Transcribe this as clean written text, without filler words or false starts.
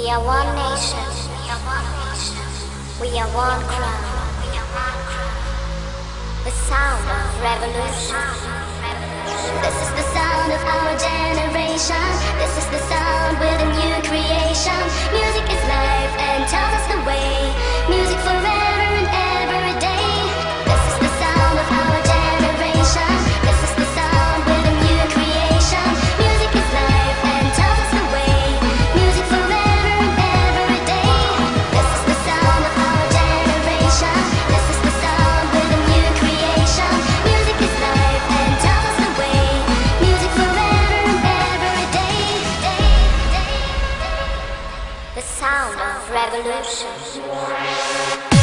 We are one nation. We are one crown. The sound of revolution. This is the sound of our generation. This is the sound with a new creation. Music is life and tells us the way. Music forever and every day. This is the sound of our generation. This is the sound with a new creation. Music is life and tells us the way. Music forever and every day. This is the sound of our generation. This is the sound with a new creation. Music is life and tells us the way. Music forever and every day. The sound of revolution.